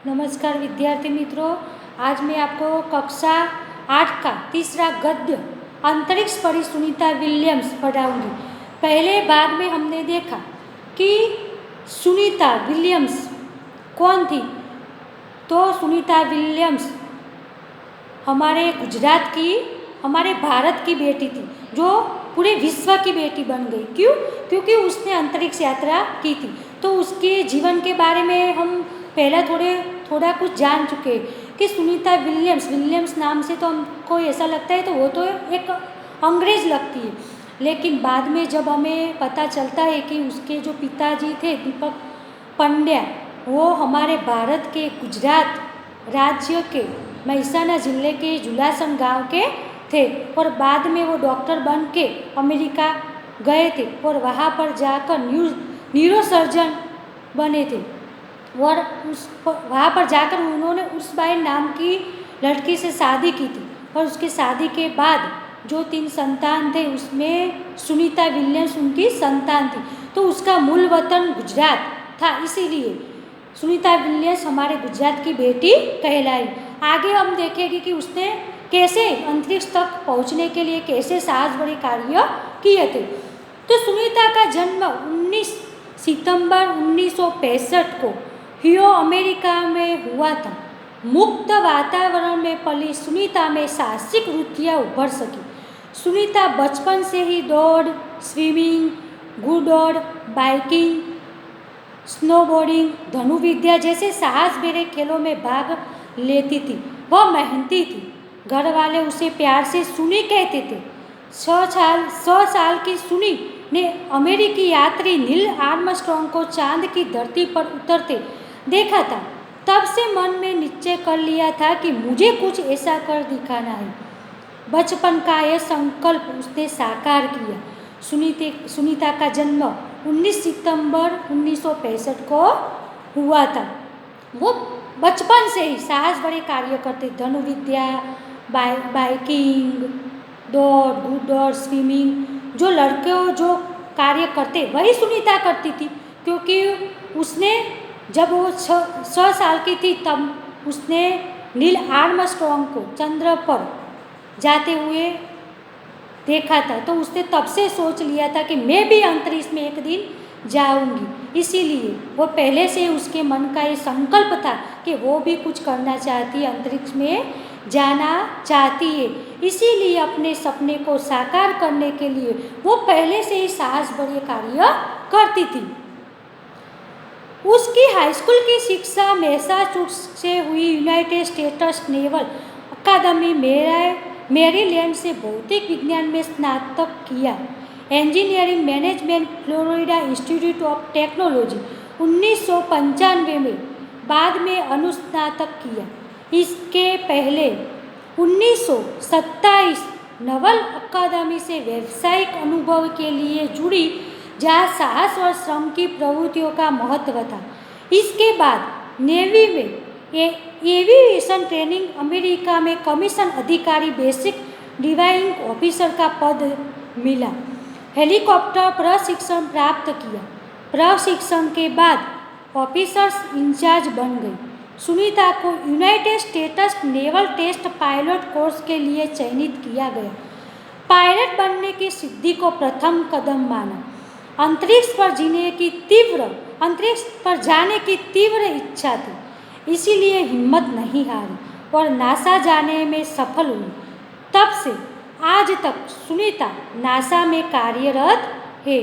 नमस्कार विद्यार्थी मित्रों, आज मैं आपको कक्षा 8 का तीसरा गद्य अंतरिक्ष परी सुनीता विलियम्स पढ़ाऊंगी। पहले भाग में हमने देखा कि सुनीता विलियम्स कौन थी। तो सुनीता विलियम्स हमारे गुजरात की, हमारे भारत की बेटी थी जो पूरे विश्व की बेटी बन गई। क्यों? क्योंकि उसने अंतरिक्ष यात्रा की थी। तो उसके जीवन के बारे में हम पहले थोड़ा कुछ जान चुके हैं कि सुनीता विलियम्स नाम से तो हमको ऐसा लगता है तो वो तो एक अंग्रेज लगती है, लेकिन बाद में जब हमें पता चलता है कि उसके जो पिताजी थे दीपक पंड्या, वो हमारे भारत के गुजरात राज्य के मेहसाना जिले के जुलासन गांव के थे और बाद में वो डॉक्टर बन के अमेरिका गए थे और वहाँ पर जाकर न्यूरोसर्जन बने थे। और वहाँ पर जाकर उन्होंने उस बाई नाम की लड़की से शादी की थी और उसकी शादी के बाद जो 3 संतान थे उसमें सुनीता विलियम्स उनकी संतान थी। तो उसका मूल वतन गुजरात था, इसीलिए सुनीता विलियम्स हमारे गुजरात की बेटी कहलाई। आगे हम देखेंगे कि उसने कैसे अंतरिक्ष तक पहुँचने के लिए कैसे साहस भरे कार्य किए थे। तो सुनीता का जन्म 19 सितंबर 1965 को हियो अमेरिका में हुआ था। मुक्त वातावरण में पली सुनीता में साहसिक रुचियाँ उभर सकी। सुनीता बचपन से ही दौड़, स्विमिंग, घुड़दौड़, बाइकिंग, स्नोबोर्डिंग, धनुर्विद्या जैसे साहस भरे खेलों में भाग लेती थी। वह मेहनती थी। घर वाले उसे प्यार से सुनी कहते थे। 6 साल की सुनी ने अमेरिकी यात्री नील आर्मस्ट्रॉन्ग को चांद की धरती पर उतरते देखा था। तब से मन में निश्चय कर लिया था कि मुझे कुछ ऐसा कर दिखाना है। बचपन का यह संकल्प उसने साकार किया। सुनीता का जन्म 19 सितंबर 1965 को हुआ था। वो बचपन से ही साहस भरे कार्य करते, धनुर्विद्या, बाइकिंग, घुड़दौड़, स्विमिंग, जो लड़के जो कार्य करते वही सुनीता करती थी। क्योंकि उसने जब वो 6 साल की थी तब उसने नील आर्मस्ट्रॉन्ग को चंद्र पर जाते हुए देखा था। तो उसने तब से सोच लिया था कि मैं भी अंतरिक्ष में एक दिन जाऊंगी। इसीलिए वो पहले से उसके मन का ये संकल्प था कि वो भी कुछ करना चाहती है, अंतरिक्ष में जाना चाहती है। इसीलिए अपने सपने को साकार करने के लिए वो पहले से ही साहस भरे कार्य करती थी। उसकी हाईस्कूल की शिक्षा मैसाचुसेट्स से हुई। यूनाइटेड स्टेट्स नेवल अकादमी मैरीलैंड से भौतिक विज्ञान में स्नातक किया। Engineering management Florida institute of technology 1995 में बाद में अनुस्नातक किया। इसके पहले 1927 नवल अकादमी से व्यावसायिक अनुभव के लिए जुड़ी, जहाँ साहस और श्रम की प्रवृत्तियों का महत्व था। इसके बाद नेवी में एविएशन ट्रेनिंग, अमेरिका में कमीशन अधिकारी, बेसिक डिवाइंग ऑफिसर का पद मिला। हेलीकॉप्टर प्रशिक्षण प्राप्त किया। प्रशिक्षण के बाद ऑफिसर्स इंचार्ज बन गई। सुनीता को United States naval test pilot course के लिए चयनित किया गया। पायलट बनने की सिद्धि को प्रथम कदम माना। अंतरिक्ष पर जाने की तीव्र इच्छा थी, इसीलिए हिम्मत नहीं हारी और नासा जाने में सफल हुई। तब से आज तक सुनीता नासा में कार्यरत है।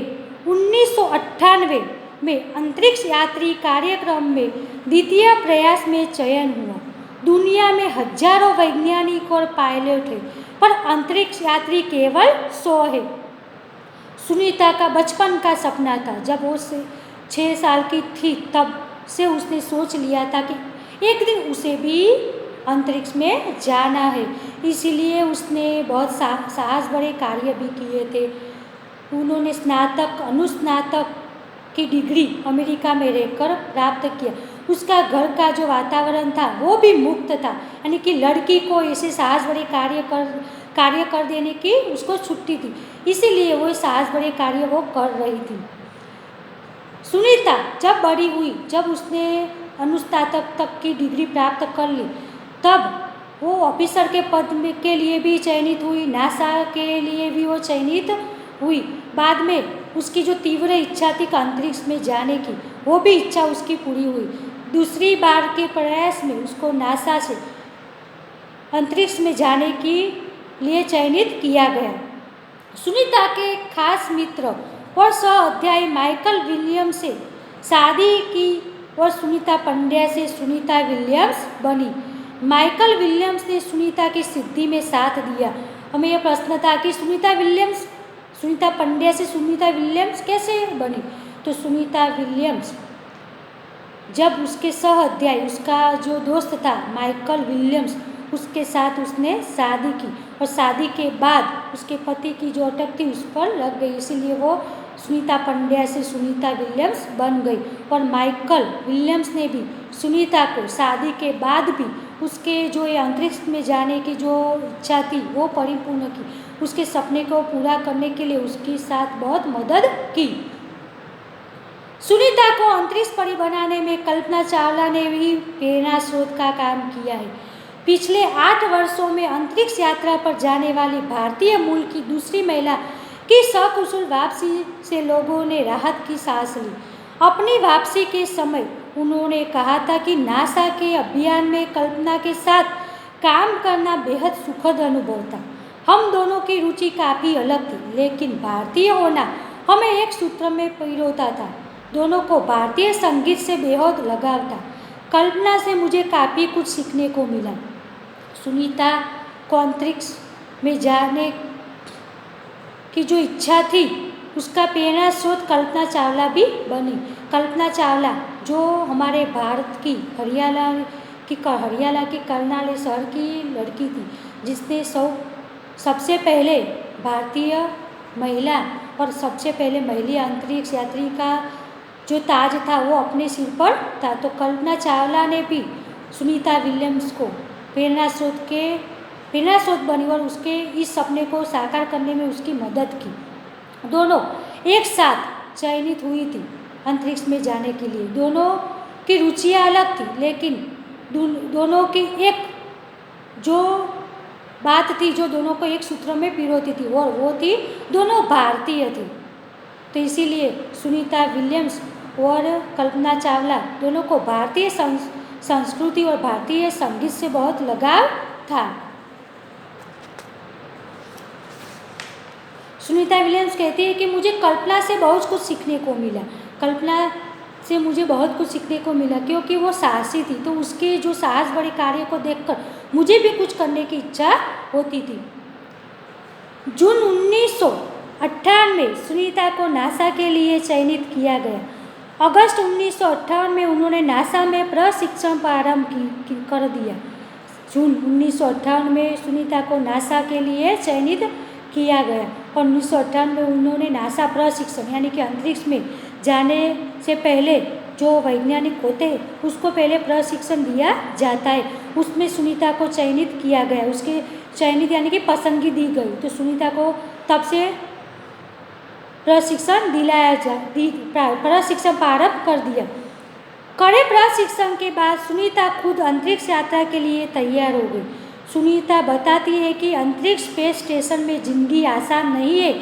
1998 में अंतरिक्ष यात्री कार्यक्रम में द्वितीय प्रयास में चयन हुआ। दुनिया में हजारों वैज्ञानिक और पायलट हैं, पर अंतरिक्ष यात्री केवल 100 है। सुनीता का बचपन का सपना था। जब वो 6 साल की थी तब से उसने सोच लिया था कि एक दिन उसे भी अंतरिक्ष में जाना है। इसीलिए उसने बहुत साहस भरे कार्य भी किए थे। उन्होंने स्नातक, अनुस्नातक की डिग्री अमेरिका में रहकर प्राप्त किया। उसका घर का जो वातावरण था वो भी मुक्त था, यानी कि लड़की को ऐसे साहस भरे कार्य कर देने की उसको छुट्टी थी। इसीलिए वो साहस भरे कार्य वो कर रही थी। सुनीता जब बड़ी हुई, जब उसने अनुस्नातक तक की डिग्री प्राप्त कर ली, तब वो ऑफिसर के पद में के लिए भी चयनित हुई, नासा के लिए भी वो चयनित हुई। बाद में उसकी जो तीव्र इच्छा थी कि अंतरिक्ष में जाने की, वो भी इच्छा उसकी पूरी हुई। दूसरी बार के प्रयास में उसको नासा से अंतरिक्ष में जाने के लिए चयनित किया गया। सुनीता के खास मित्र और सह अध्यायी माइकल विलियम्स से शादी की और सुनीता पंड्या से सुनीता विलियम्स बनी। माइकल विलियम्स ने सुनीता की सिद्धि में साथ दिया। हमें यह प्रश्न था कि सुनीता पंड्या से सुनीता विलियम्स कैसे बनी? तो सुनीता विलियम्स जब उसके सह अध्यायी, उसका जो दोस्त था माइकल विलियम्स, उसके साथ उसने शादी की और शादी के बाद उसके पति की जो अटक थी उस पर लग गई, इसीलिए वो सुनीता पंड्या से सुनीता विलियम्स बन गई। और माइकल विलियम्स ने भी सुनीता को शादी के बाद भी उसके जो ये अंतरिक्ष में जाने की जो इच्छा थी वो परिपूर्ण की, उसके सपने को पूरा करने के लिए उसके साथ बहुत मदद की। सुनीता को अंतरिक्ष परी बनाने में कल्पना चावला ने भी प्रेरणा स्रोत का काम किया है। पिछले 8 वर्षों में अंतरिक्ष यात्रा पर जाने वाली भारतीय मूल की दूसरी महिला की सकुशल वापसी से लोगों ने राहत की सांस ली। अपनी वापसी के समय उन्होंने कहा था कि नासा के अभियान में कल्पना के साथ काम करना बेहद सुखद अनुभव था। हम दोनों की रुचि काफ़ी अलग थी, लेकिन भारतीय होना हमें एक सूत्र में पिरोता था। दोनों को भारतीय संगीत से बेहद लगाव था। कल्पना से मुझे काफ़ी कुछ सीखने को मिला। सुनीता को अंतरिक्ष में जाने की जो इच्छा थी उसका प्रेरणा स्रोत कल्पना चावला भी बनी। कल्पना चावला जो हमारे भारत की हरियाणा के करनाल शहर की लड़की थी, जिसने सबसे पहले भारतीय महिला और सबसे पहले महिला अंतरिक्ष यात्री का जो ताज था वो अपने सिर पर था। तो कल्पना चावला ने भी सुनीता विलियम्स को प्रेरणा स्रोत बनी और उसके इस सपने को साकार करने में उसकी मदद की। दोनों एक साथ चयनित हुई थी अंतरिक्ष में जाने के लिए। दोनों की रुचियाँ अलग थी, लेकिन दोनों की एक जो बात थी जो दोनों को एक सूत्र में पिरोती थी और वो थी दोनों भारतीय थी। तो इसीलिए सुनीता विलियम्स और कल्पना चावला दोनों को भारतीय संस्कृति और भारतीय संगीत से बहुत लगाव था। सुनीता विलियम्स कहती है कि मुझे कल्पना से बहुत कुछ सीखने को मिला। कल्पना से मुझे बहुत कुछ सीखने को मिला क्योंकि वो साहसी थी, तो उसके जो साहस बड़े कार्य को देखकर मुझे भी कुछ करने की इच्छा होती थी। जून 1958 में सुनीता को नासा के लिए चयनित किया गया। अगस्त 1958 में उन्होंने नासा में प्रशिक्षण प्रारंभ कर दिया। जून 1958 में सुनीता को नासा के लिए चयनित किया गया और 1958 में उन्होंने नासा प्रशिक्षण यानी कि अंतरिक्ष में जाने से पहले जो वैज्ञानिक होते हैं उसको पहले प्रशिक्षण दिया जाता है, उसमें सुनीता को चयनित किया गया। उसके चयनित यानी कि पसंदगी दी गई, तो सुनीता को तब से प्रशिक्षण प्रारंभ कर दिया। कड़े प्रशिक्षण के बाद सुनीता खुद अंतरिक्ष यात्रा के लिए तैयार हो गई। सुनीता बताती है कि अंतरिक्ष स्पेस स्टेशन में जिंदगी आसान नहीं है।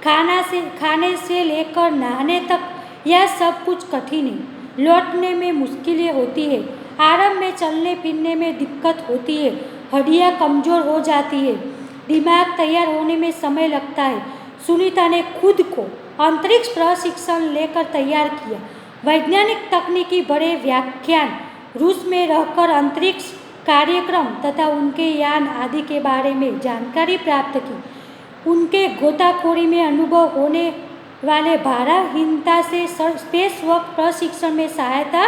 खाने से लेकर नहाने तक यह सब कुछ कठिन है। लौटने में मुश्किलें होती है। आरंभ में चलने फिरने में दिक्कत होती है। हड्डियाँ कमज़ोर हो जाती है। दिमाग तैयार होने में समय लगता है। सुनीता ने खुद को अंतरिक्ष प्रशिक्षण लेकर तैयार किया। वैज्ञानिक तकनीकी बड़े व्याख्यान, रूस में रहकर अंतरिक्ष कार्यक्रम तथा उनके यान आदि के बारे में जानकारी प्राप्त की। उनके गोताखोरी में अनुभव होने वाले भारहीनता से स्पेस वॉक प्रशिक्षण में सहायता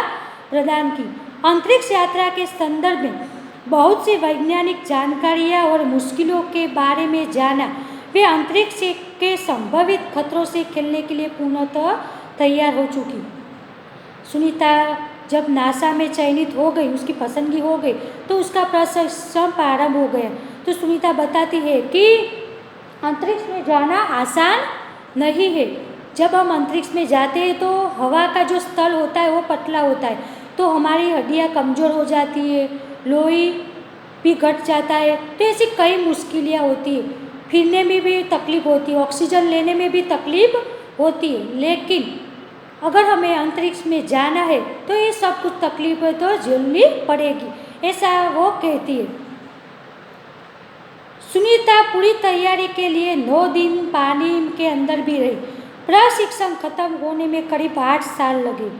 प्रदान की। अंतरिक्ष यात्रा के संदर्भ में बहुत सी वैज्ञानिक जानकारियाँ और मुश्किलों के बारे में जाना। वे अंतरिक्ष के संभावित खतरों से खेलने के लिए पूर्णतः तैयार हो चुकी। सुनीता जब नासा में चयनित हो गई, उसकी पसंदगी हो गई, तो उसका प्रशिक्षण प्रारंभ हो गया। तो सुनीता बताती है कि अंतरिक्ष में जाना आसान नहीं है। जब हम अंतरिक्ष में जाते हैं तो हवा का जो स्थल होता है वो पतला होता है, तो हमारी हड्डियाँ कमज़ोर हो जाती है, लोही भी घट जाता है। तो ऐसी कई मुश्किलें होती है, फिरने में भी तकलीफ होती है, ऑक्सीजन लेने में भी तकलीफ होती है। लेकिन अगर हमें अंतरिक्ष में जाना है तो ये सब कुछ तकलीफें तो झेलनी पड़ेगी, ऐसा वो कहती है। सुनीता पूरी तैयारी के लिए 9 दिन पानी के अंदर भी रही। प्रशिक्षण खत्म होने में करीब 8 साल लगे।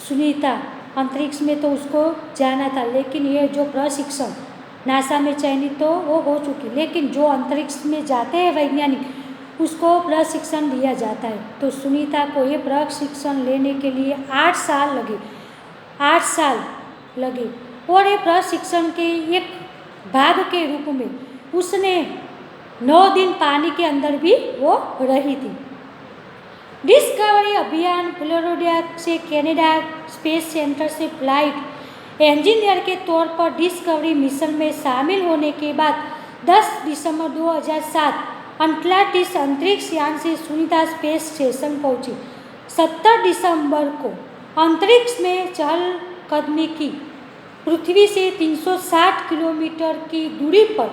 सुनीता अंतरिक्ष में तो उसको जाना था, लेकिन ये जो प्रशिक्षण नासा में चयनित तो वो हो चुकी, लेकिन जो अंतरिक्ष में जाते हैं वैज्ञानिक उसको प्रशिक्षण दिया जाता है। तो सुनीता को ये प्रशिक्षण लेने के लिए 8 साल लगे, 8 साल लगे। और ये प्रशिक्षण के एक भाग के रूप में उसने 9 दिन पानी के अंदर भी वो रही थी। डिस्कवरी अभियान फ्लोरिडा से कनाडा स्पेस सेंटर से फ्लाइट इंजीनियर के तौर पर डिस्कवरी मिशन में शामिल होने के बाद 10 दिसंबर 2007 अटलांटिस अंतरिक्ष यान से सुनीता स्पेस स्टेशन पहुंची। 17 दिसंबर को अंतरिक्ष में चहलकदमी की। पृथ्वी से 360 किलोमीटर की दूरी पर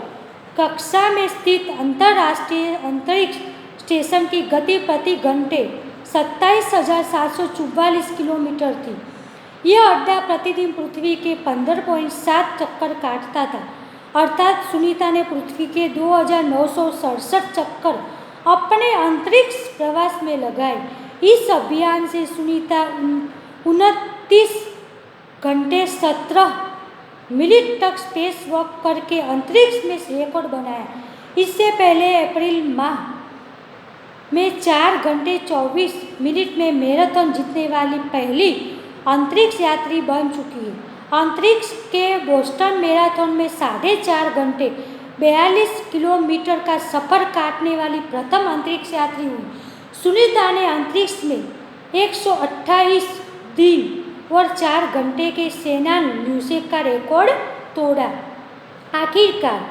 कक्षा में स्थित अंतर्राष्ट्रीय अंतरिक्ष स्टेशन की गति प्रति घंटे 27,744 किलोमीटर थी। यह अड्डा प्रतिदिन पृथ्वी के 15.7 चक्कर काटता था, अर्थात सुनीता ने पृथ्वी के 2,967 चक्कर अपने अंतरिक्ष प्रवास में लगाए। इस अभियान से सुनीता 29 घंटे 17 मिनट तक स्पेस वॉक करके अंतरिक्ष में रिकॉर्ड बनाया। इससे पहले अप्रैल माह में 4 घंटे 24 मिनट में मैराथन जीतने वाली पहली अंतरिक्ष यात्री बन चुकी है। अंतरिक्ष के बोस्टन मैराथन में 4.5 घंटे 42 किलोमीटर का सफर काटने वाली प्रथम अंतरिक्ष यात्री हुई। सुनीता ने अंतरिक्ष में 128 दिन और 4 घंटे के सेनान ल्यूसेक का रिकॉर्ड तोड़ा। आखिरकार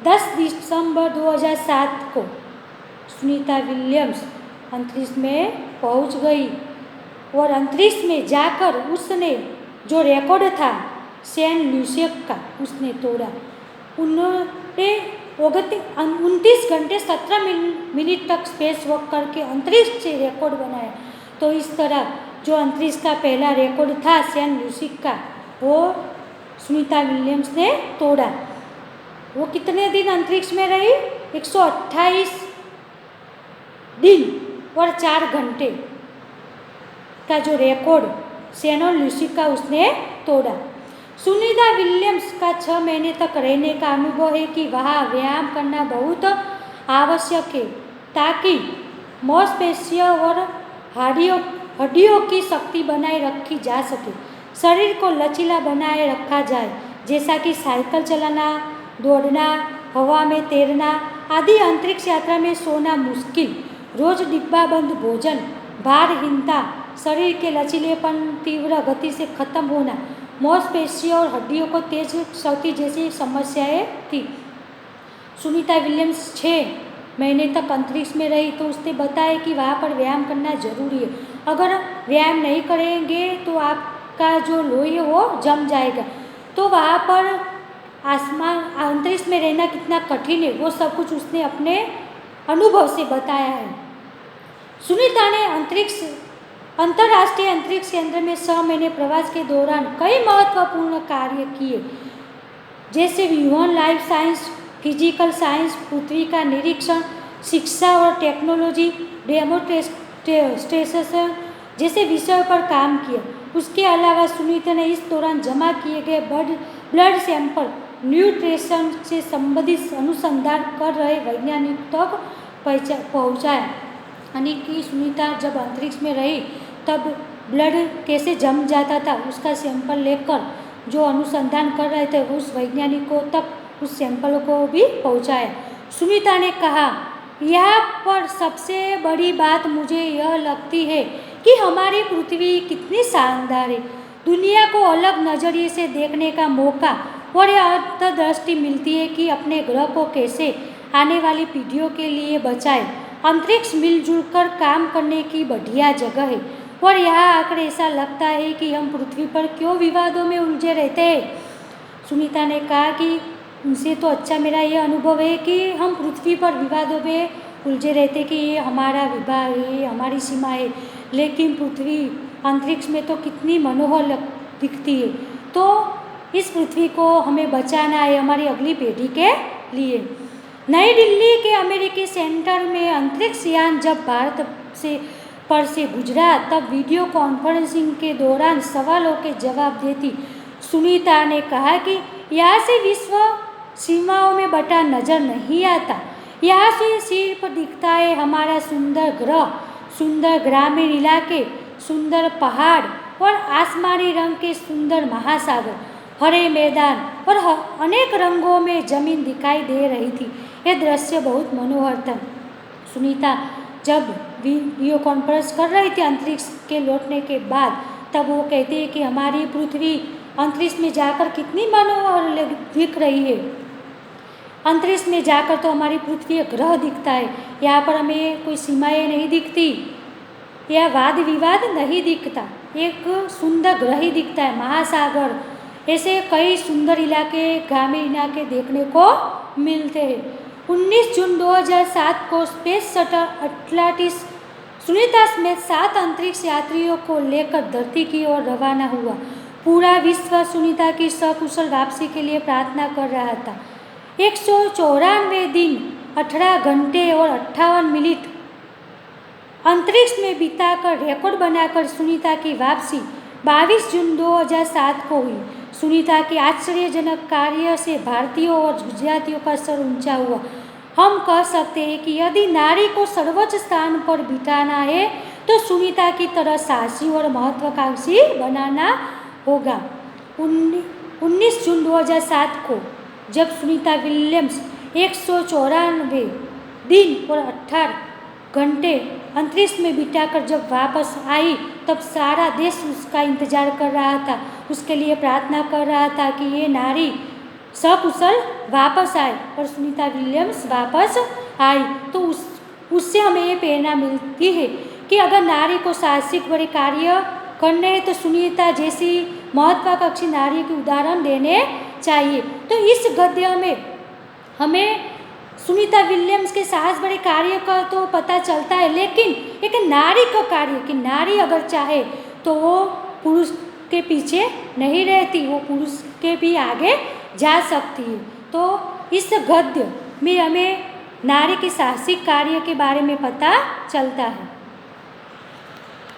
10 दिसंबर 2007 को सुनीता विलियम्स अंतरिक्ष में पहुंच गई और अंतरिक्ष में जाकर उसने जो रिकॉर्ड था सेन ल्यूसेक का उसने तोड़ा। उन्होंने 29 घंटे 17 मिनट तक स्पेस वॉक करके अंतरिक्ष से रिकॉर्ड बनाया। तो इस तरह जो अंतरिक्ष का पहला रिकॉर्ड था सेन ल्यूसेक का, वो सुनीता विलियम्स ने तोड़ा। वो कितने दिन अंतरिक्ष में रही? 128 दिन और 4 घंटे का जो रिकॉर्ड सेन ल्यूसेक का उसने तोड़ा। सुनीता विलियम्स का 6 महीने तक रहने का अनुभव है कि वहाँ व्यायाम करना बहुत आवश्यक है ताकि मांसपेशियों और हड्डियों की शक्ति बनाए रखी जा सके, शरीर को लचीला बनाए रखा जाए, जैसा कि साइकिल चलाना, दौड़ना, हवा में तैरना आदि। अंतरिक्ष यात्रा में सोना मुश्किल, रोज डिब्बाबंद भोजन, भारहीनता, शरीर के लचीलेपन, तीव्र गति से खत्म होना, मांसपेशियों और हड्डियों को तेज क्षति जैसी समस्याएं थी। सुनीता विलियम्स 6 महीने तक अंतरिक्ष में रही तो उसने बताया कि वहाँ पर व्यायाम करना जरूरी है। अगर व्यायाम नहीं करेंगे तो आपका जो लोही है वो जम जाएगा। तो वहाँ पर आसमान अंतरिक्ष में रहना कितना कठिन है वो सब कुछ उसने अपने अनुभव से बताया है। सुनीता ने अंतर्राष्ट्रीय अंतरिक्ष केंद्र में 6 महीने प्रवास के दौरान कई महत्वपूर्ण कार्य किए, जैसे human life science, physical science, पृथ्वी का निरीक्षण, शिक्षा और टेक्नोलॉजी, डेमोन्स्ट्रेशन जैसे विषयों पर काम किया। उसके अलावा सुनीता ने इस दौरान जमा किए गए ब्लड सैंपल न्यूट्रिशन से संबंधित अनुसंधान कर रहे वैज्ञानिक तक पहुँचाया। यानी कि सुनीता जब अंतरिक्ष में रही तब ब्लड कैसे जम जाता था उसका सैंपल लेकर जो अनुसंधान कर रहे थे उस वैज्ञानिकों तक उस सैंपल को भी पहुंचाया। सुनीता ने कहा, यहाँ पर सबसे बड़ी बात मुझे यह लगती है कि हमारी पृथ्वी कितनी शानदार है। दुनिया को अलग नज़रिए से देखने का मौका और यह अंतर्दृष्टि मिलती है कि अपने ग्रह को कैसे आने वाली पीढ़ियों के लिए बचाए। अंतरिक्ष मिलजुल कर काम करने की बढ़िया जगह है और यहाँ आकर ऐसा लगता है कि हम पृथ्वी पर क्यों विवादों में उलझे रहते हैं। सुनीता ने कहा कि उनसे तो अच्छा मेरा ये अनुभव है कि हम पृथ्वी पर विवादों में उलझे रहते कि ये हमारा विभाग है, ये हमारी सीमा है, लेकिन पृथ्वी अंतरिक्ष में तो कितनी मनोहर दिखती है। तो इस पृथ्वी को हमें बचाना है हमारी अगली पीढ़ी के लिए। नई दिल्ली के अमेरिकी सेंटर में अंतरिक्ष यान जब भारत से गुजरा, तब वीडियो कॉन्फ्रेंसिंग के दौरान सवालों के जवाब देती सुनीता ने कहा कि यहाँ से विश्व सीमाओं में बटा नजर नहीं आता। यहाँ से सिर्फ दिखता है हमारा सुंदर ग्रह, सुंदर ग्रामीण इलाके, सुंदर पहाड़ और आसमानी रंग के सुंदर महासागर, हरे मैदान और अनेक रंगों में जमीन दिखाई दे रही थी। यह दृश्य बहुत मनोहर था। सुनीता जब वीडियो कॉन्फ्रेंस कर रही थी अंतरिक्ष के लौटने के बाद, तब वो कहती है कि हमारी पृथ्वी अंतरिक्ष में जाकर कितनी मनोहर दिख रही है। अंतरिक्ष में जाकर तो हमारी पृथ्वी एक ग्रह दिखता है, यहाँ पर हमें कोई सीमाएं नहीं दिखती, यह वाद विवाद नहीं दिखता, एक सुंदर ग्रह ही दिखता है, महासागर, ऐसे कई सुंदर इलाके, ग्रामीण इलाके देखने को मिलते हैं। 19 जून 2007 को space shuttle Atlantis Sunita Smith 7 अंतरिक्ष यात्रियों को लेकर धरती की ओर रवाना हुआ। पूरा विश्व सुनीता की सकुशल वापसी के लिए प्रार्थना कर रहा था। 194 दिन, 18 घंटे और 58 मिनट अंतरिक्ष में बिताकर रिकॉर्ड बनाकर सुनीता की वापसी 22 जून 2007 को हुई। सुनीता के आश्चर्यजनक कार्य से भारतीयों और गुजरातियों का सर ऊंचा हुआ। हम कह सकते हैं कि यदि नारी को सर्वोच्च स्थान पर बिठाना है तो सुनीता की तरह साहसी और महत्वाकांक्षी बनाना होगा। 19 जून 2007 को जब सुनीता विलियम्स 194 दिन और 18 घंटे अंतरिक्ष में बिताकर जब वापस आई, तब सारा देश उसका इंतजार कर रहा था, उसके लिए प्रार्थना कर रहा था कि ये नारी सकुशल वापस आए। और सुनीता विलियम्स वापस आई तो उससे हमें ये प्रेरणा मिलती है कि अगर नारी को साहसिक बड़े कार्य करने हैं तो सुनीता जैसी महत्वाकांक्षी नारी के उदाहरण देने चाहिए। तो इस गद्य में हमें सुनीता विलियम्स के साहस बड़े कार्य का तो पता चलता है, लेकिन एक नारी का कार्य कि नारी अगर चाहे तो वो पुरुष के पीछे नहीं रहती, वो पुरुष के भी आगे जा सकती है। तो इस गद्य में हमें नारी के साहसिक कार्य के बारे में पता चलता है।